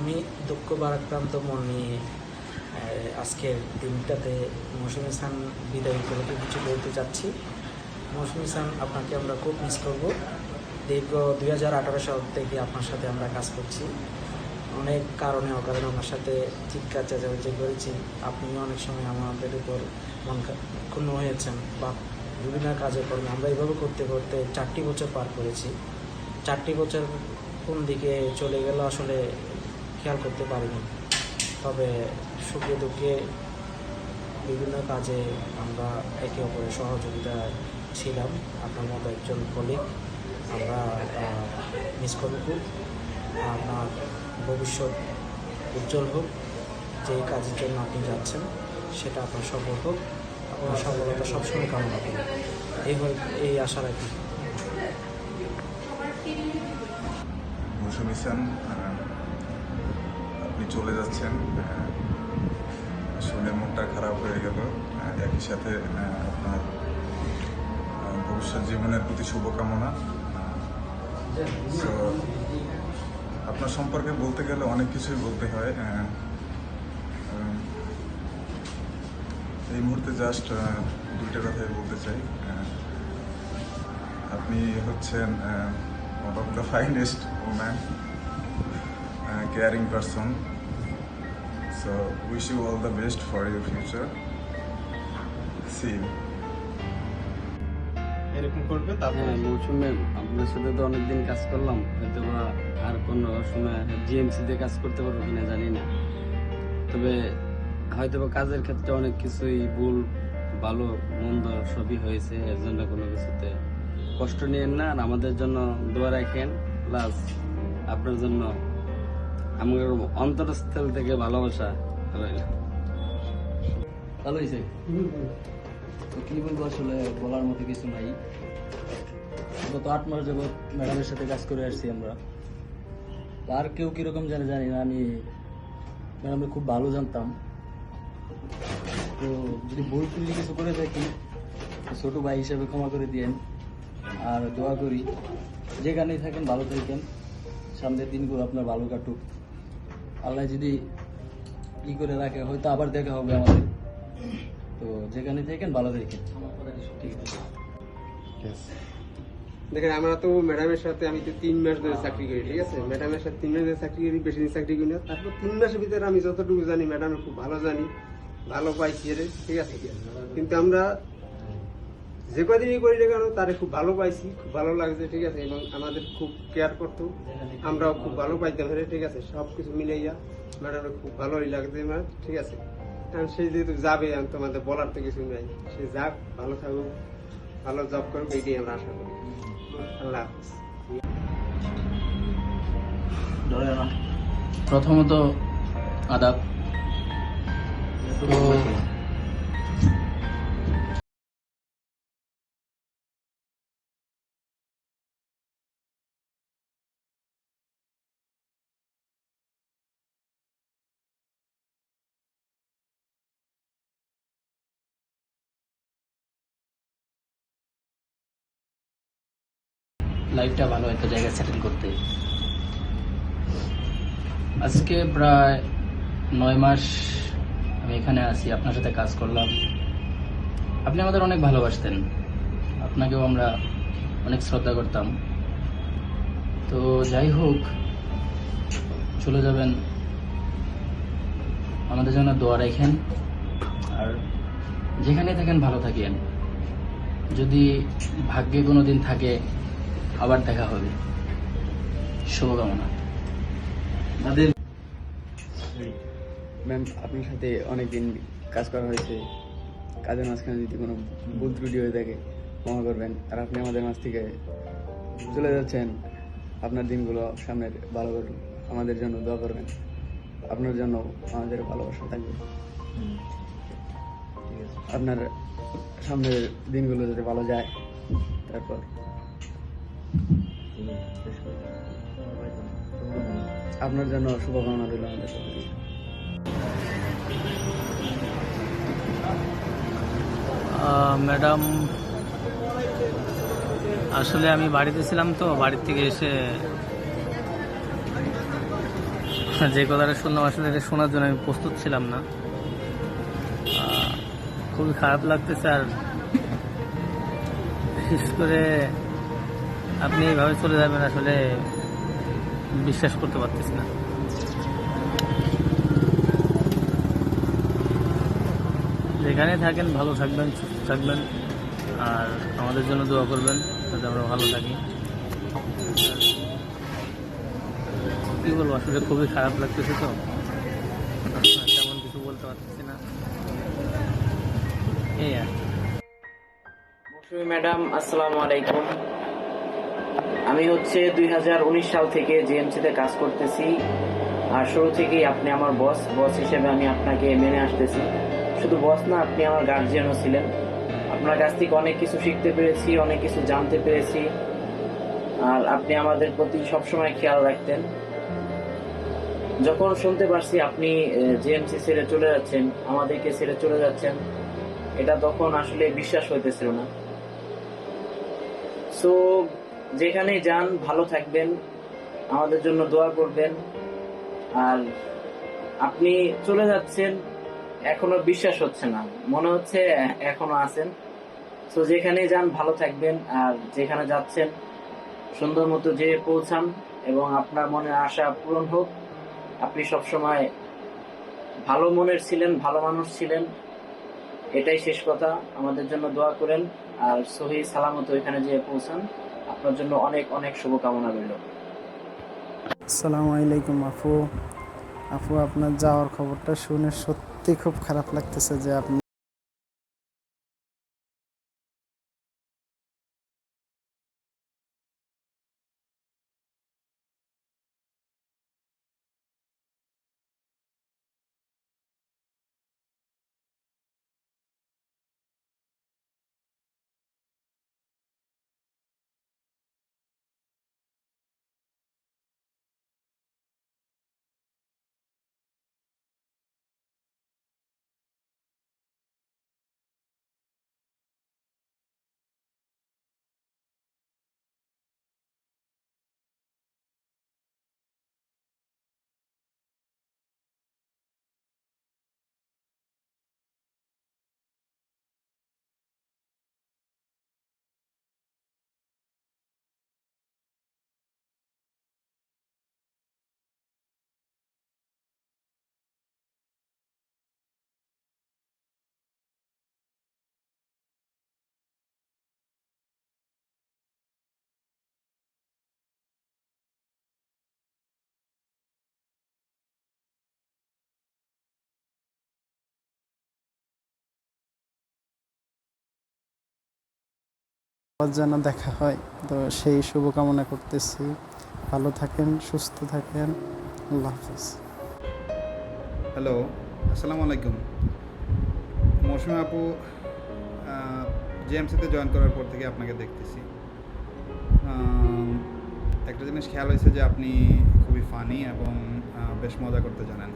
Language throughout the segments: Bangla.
আমি দুঃখ ভারাক্রান্ত মন নিয়ে আজকের দিনটাতে মৌসুমী হাসান বিদায় উপলক্ষে কিছু বলতে চাচ্ছি। মৌসুমী হাসান, আপনাকে আমরা খুব মিস করব। দীর্ঘ 2018 সাল থেকে আপনার সাথে আমরা কাজ করছি। অনেক কারণে অকারণে আপনার সাথে চিৎকার চেঁচামেচি করেছি। আপনিও অনেক সময় আমাদের উপর মন ক্ষুণ্ণ হয়েছেন বা বিভিন্ন কাজে কর্মে আমরা এইভাবে করতে করতে 4টি বছর পার করেছি। 4টি বছর কোন দিকে চলে গেল আসলে খেয়াল করতে পারিনি। তবে সুখে দুঃখে বিভিন্ন কাজে আমরা একে অপরের সহযোগিতা ছিলাম। আপনার মতো একজন কলিগ আমরা মিস করব খুব। আপনার ভবিষ্যৎ উজ্জ্বল হোক, যে কাজের জন্য আপনি যাচ্ছেন সেটা আপনার সফল হোক, আপনার সফলতা সবসময় কামনা করি। এই আশা রাখি। মৌসুমী হাসান, আপনি চলে যাচ্ছেন শুনে মনটা খারাপ হয়ে গেল। একই সাথে আপনার ভবিষ্যৎ জীবনের প্রতি শুভকামনা। তো আপনার সম্পর্কে বলতে গেলে অনেক কিছুই বলতে হয়। এই মুহূর্তে জাস্ট দুইটা কথাই বলতে চাই। আপনি হচ্ছেন one of the finest woman, caring person. So wish you all the best for your future. See you. এরকম করবে তারপর মৌসুমে আপনার সাথে তো অনেকদিন কাজ করলাম, হয়তো বা আর কোনো সময় জিএমসিতে কাজ করতে পারবো কিনা জানি না। তবে হয়তো বা কাজের ক্ষেত্রে অনেক কিছুই ভুল ভালো মন্দ সবই হয়েছে, এর জন্য কোনো কিছুতে কষ্ট নিয়েন না। আর আমাদের জন্য দোয়া রাখেন, প্লাস আপনার জন্য আমার অন্তরস্থল থেকে ভালোবাসা রইল। ভালো হয়েছে তো কি বলবো, আসলে বলার মতো কিছু নাই। গত 8 মাস যাবৎ ম্যাডামের সাথে কাজ করে আসছি আমরা। আর কেউ কিরকম জানি না, আমি ম্যাডামের খুব ভালো জানতাম। তো যদি ভুল টুলি কিছু করে থাকি, ছোট ভাই হিসাবে ক্ষমা করে দিয়েন। আর দোয়া করি যেখানেই থাকেন ভালো থাকেন, সামনের দিনগুলো আপনার ভালো কাটুক। আল্লাহ যদি ই করে রাখে হয়তো আবার দেখা হবে আমাদের। তো যেখানে থাকেন ভালো থাকেন, ঠিক আছে। দেখেন, আমরা তো ম্যাডামের সাথে আমি তো 3 মাস ধরে চাকরি করি, ঠিক আছে। ম্যাডামের সাথে 3 মাস ধরে চাকরি করি, বেশি দিন চাকরি করি না। তারপর 3 মাসের ভিতরে আমি যতটুকু জানি ম্যাডামের খুব ভালো জানি, ভালো পাইছি এর, ঠিক আছে। কিন্তু আমরা যে কদিনই করি না কেন তারে খুব ভালো পাইছি, খুব ভালো লাগছে, ঠিক আছে। এবং আমাদের খুব কেয়ার করতো, আমরাও খুব ভালো পাইতাম এর, ঠিক আছে। সব কিছু মিলাইয়া ম্যাডামের খুব ভালোই লাগছে আমার, ঠিক আছে। কারণ সে যেহেতু যাবে, আমি তোমাদের বলার তো কিছু নাই। সে যাক, ভালো থাকুক, ভালো জব করুক, এইটাই আমরা আশা করি। আল্লাহ হাফিজ। প্রথমত আদাব। তো লাইফটা ভালো একটা জায়গায় সেটেল করতে আজকে প্রায় 9 মাস আমি এখানে আছি, আপনার সাথে কাজ করলাম। আপনি আমাদের অনেক ভালোবাসতেন, আপনাকেও আমরা অনেক শ্রদ্ধা করতাম। তো যাই হোক, চলে যাবেন, আমাদের জন্য দোয়া রাখেন। আর যেখানে থাকেন ভালো থাকেন। যদি ভাগ্যে কোনো দিন থাকে আবার দেখা হবে, শুভকামনা। ম্যাম, আপনার সাথে অনেকদিন কাজ করা হয়েছে। কাজের মাঝখানে যদি কোনো ভুল ত্রুটি হয়ে থাকে ক্ষমা করবেন। আর আপনি আমাদের মাঝ থেকে চলে যাচ্ছেন, আপনার দিনগুলো সামনের ভালো করুন, আমাদের জন্য দোয়া করবেন। আপনার জন্য আমাদের ভালোবাসা থাকবে। আপনার সামনের দিনগুলো যাতে ভালো যায়। তারপর আপনার জন্য শুভকামনা রইল আমাদের সাথে। ম্যাডাম, আসলে আমি বাড়িতে ছিলাম, তো বাড়ির থেকে এসে যে কথাটা শুনলাম আসলে এটা শোনার জন্য আমি প্রস্তুত ছিলাম না। খুবই খারাপ লাগতেছে। আর বিশেষ করে আপনি এইভাবে চলে যাবেন আসলে বিশ্বাস করতে পারতেছি না। যেখানে থাকেন ভালো থাকবেন, সুস্থ থাকবেন, আর আমাদের জন্য দোয়া করবেন যাতে আমরা ভালো থাকি। কী বলবো, আসলে খুবই খারাপ লাগতেছে, তো তেমন কিছু বলতে পারতেছি না, এই আর কি। মৌসুমী ম্যাডাম, আসসালামু আলাইকুম। আমি 2019 সাল থেকে জিএমসিতে কাজ করতেছি। আর শুরু থেকেই আপনি আমার বস হিসেবে আমি আপনাকে মেনে আসতেছি। শুধু বস না, আপনি আমার গার্জিয়ানও ছিলেন। আপনার কাছ থেকে অনেক কিছু শিখতে পেরেছি, অনেক কিছু জানতে পেরেছি। আর আপনি আমাদের প্রতি সবসময় খেয়াল রাখতেন। যখন শুনতে পারছি আপনি জিএমসি ছেড়ে চলে যাচ্ছেন, আমাদেরকে ছেড়ে চলে যাচ্ছেন, এটা তখন আসলে বিশ্বাস হইতেছিল না। সো যেখানে যান ভালো থাকবেন, আমাদের জন্য দোয়া করবেন। আর আপনি চলে যাচ্ছেন, এখনো বিশ্বাস হচ্ছে না, মনে হচ্ছে এখনো আছেন। সো যেখানে যান ভালো থাকবেন, আর যেখানে যাচ্ছেন সুন্দর মতো যেয়ে পৌঁছান এবং আপনার মনের আশা পূরণ হোক। আপনি সবসময় ভালো মনের ছিলেন, ভালো মানুষ ছিলেন, এটাই শেষ কথা। আমাদের জন্য দোয়া করেন আর সহি সালামত এখানে যেয়ে পৌঁছান। আপনার জন্য অনেক অনেক শুভকামনা রইল। আসসালামু আলাইকুম আপু। আপনার যাওয়ার খবরটা শুনে সত্যি খুব খারাপ লাগতেছে যে আপনি আবার যেন দেখা হয়, তো সেই শুভকামনা করতেছি। ভালো থাকেন, সুস্থ থাকেন, আল্লাহ হাফিজ। হ্যালো, আসসালামু আলাইকুম। মৌসুমী আপু, জিএমসিতে জয়েন করার পর থেকে আপনাকে দেখতেছি। একটা জিনিস খেয়াল হয়েছে যে আপনি খুবই ফানি এবং বেশ মজা করতে জানেন।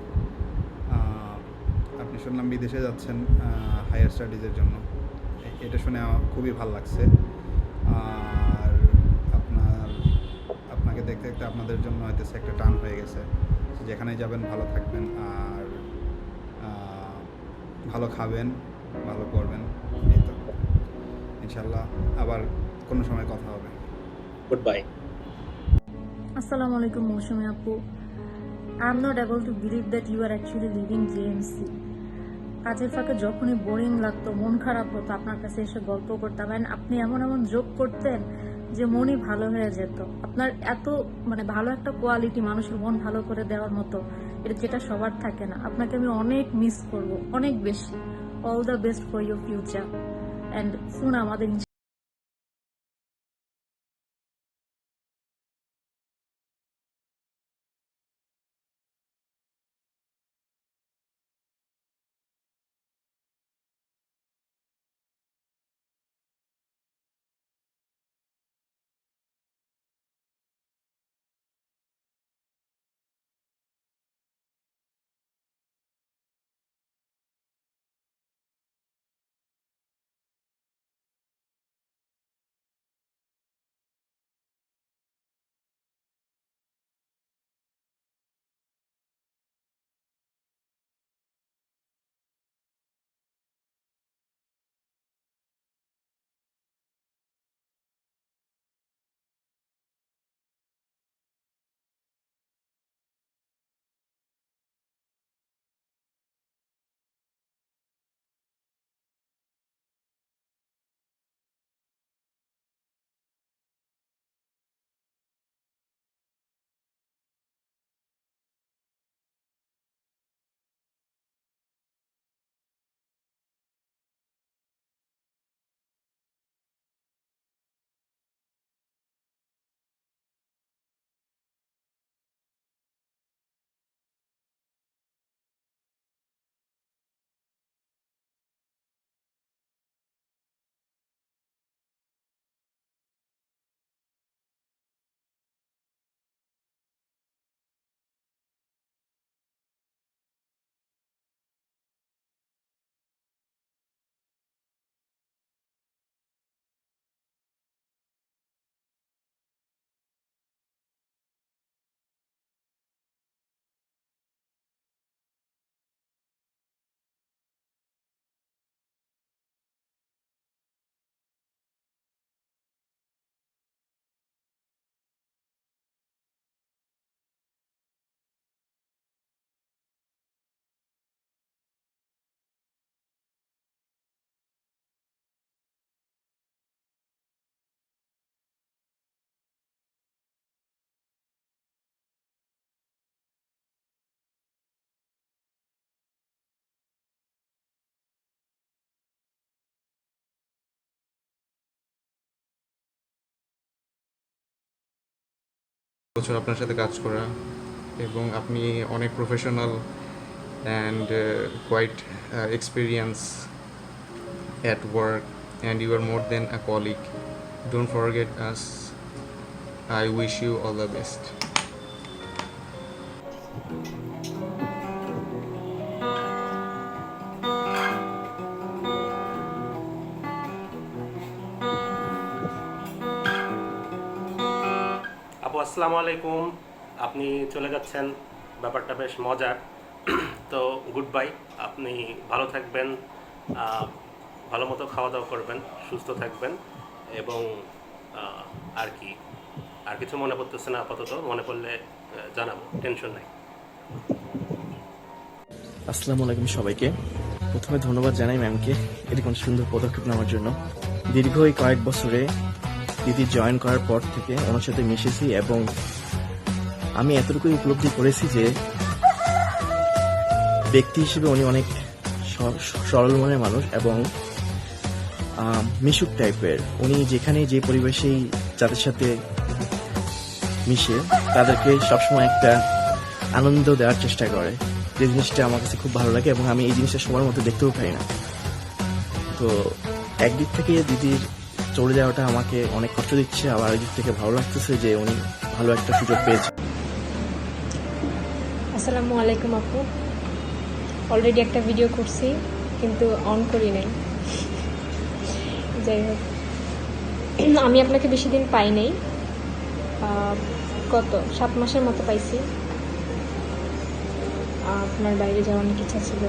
আপনি শুনলাম বিদেশে যাচ্ছেন হায়ার স্টাডিজের জন্য। এটা শুনে আমার খুবই ভালো লাগছে। আর আপনাকে দেখতে দেখতে আপনাদের জন্য হয়তো একটা টান হয়ে গেছে। যেখানে যাবেন ভালো থাকবেন, আর ভালো খাবেন, ভালো করবেন। এই তো, ইনশাল্লাহ আবার কোনো সময় কথা হবে। Good bye. Assalamu alaikum, Moushumi Appu. I'm not able to believe that you are actually leaving JMC. কাজের ফাঁকে যখনই বোরিং লাগতো, মন খারাপ হতো, আপনার কাছে এসে গল্প করতাম। আপনি এমন এমন জোক করতেন যে মনই ভালো হয়ে যেত। আপনার এত ভালো একটা কোয়ালিটি, মানুষের মন ভালো করে দেওয়ার মতো, এটা যেটা সবার থাকে না। আপনাকে আমি অনেক মিস করব, অনেক বেশি। All the best for your future and soon আমাদের বছর আপনার সাথে কাজ করা, এবং আপনি অনেক professional and quite experience at work, and you are more than a colleague. Don't forget us. I wish you all the best. আপু আসসালামু আলাইকুম। আপনি চলে যাচ্ছেন, ব্যাপারটা বেশ মজার। তো গুড বাই, আপনি ভালো থাকবেন, ভালো মতো খাওয়া দাওয়া করবেন, সুস্থ থাকবেন, এবং আর কি আর কিছু মনে পড়তেছে না আপাতত, মনে পড়লে জানাবো, টেনশন নাই। আসসালামু আলাইকুম সবাইকে। প্রথমে ধন্যবাদ জানাই ম্যামকে এরকম সুন্দর পদক্ষেপ নেওয়ার জন্য। দীর্ঘ এই কয়েক বছরে দিদি জয়েন করার পর থেকে ওনার সাথে মিশেছি, এবং আমি এতটুকু উপলব্ধি করেছি যে ব্যক্তি হিসেবে উনি অনেক সরল মনের মানুষ এবং মিশুক টাইপের। উনি যেখানে যে পরিবেশেই যাদের সাথে মিশে তাদেরকে সবসময় একটা আনন্দ দেওয়ার চেষ্টা করে, যে জিনিসটা আমার কাছে খুব ভালো লাগে, এবং আমি এই জিনিসটা সবার মধ্যে দেখতেও পাই না। তো একদিক থেকে দিদির চলে যাওয়াটা আমাকে অনেক কষ্ট দিচ্ছে, আবার একদিক থেকে ভালো লাগতেছে যে উনি ভালো একটা সুযোগ পেয়েছে। আসসালামু আলাইকুম আপু। অলরেডি একটা ভিডিও করছি কিন্তু অন করি নাই। যাই হোক, আমি আপনাকে বেশি দিন পাই নাই, কত 7 মাসের মতো পাইছি। আপনার বাইরে যাওয়ার অনেক ইচ্ছা ছিল।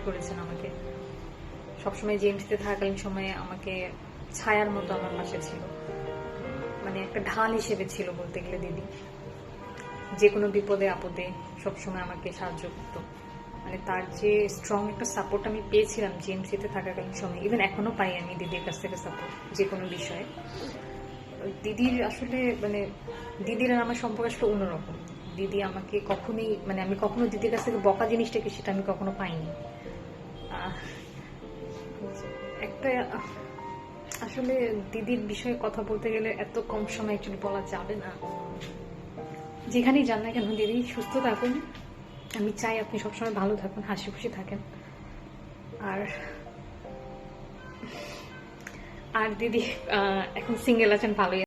করেছেন আমাকে সবসময় জেএমসিতে থাকাকালীন সময়ে আমাকে ছায়ার মতো আমার পাশে ছিল, মানে একটা ঢাল হিসেবে ছিল বলতে গেলে দিদি। যে কোনো বিপদে আপদে সবসময় আমাকে সাহায্য করতো। মানে তার যে স্ট্রং একটা সাপোর্ট আমি পেয়েছিলাম জিএমসিতে থাকাকালীন সময়, ইভেন এখনো পাই আমি দিদির কাছ থেকে সাপোর্ট যে কোনো বিষয়ে। দিদির আসলে মানে দিদির আর আমার সম্পর্ক আসলে অন্যরকম। দিদি আমাকে কখনোই মানে আমি কখনো দিদির কাছ থেকে বকা জিনিসটাকে সেটা আমি কখনো পাইনি। একটা আসলে দিদির বিষয়ে কথা বলতে গেলে এত কম সময় একচুয়ালি বলা যাবে না। যেখানেই যান না কেন দিদি সুস্থ থাকুন, আমি চাই আপনি সবসময় ভালো থাকুন, হাসি খুশি থাকেন। আর দিদি এখন সিঙ্গেল আছেন, ভালোই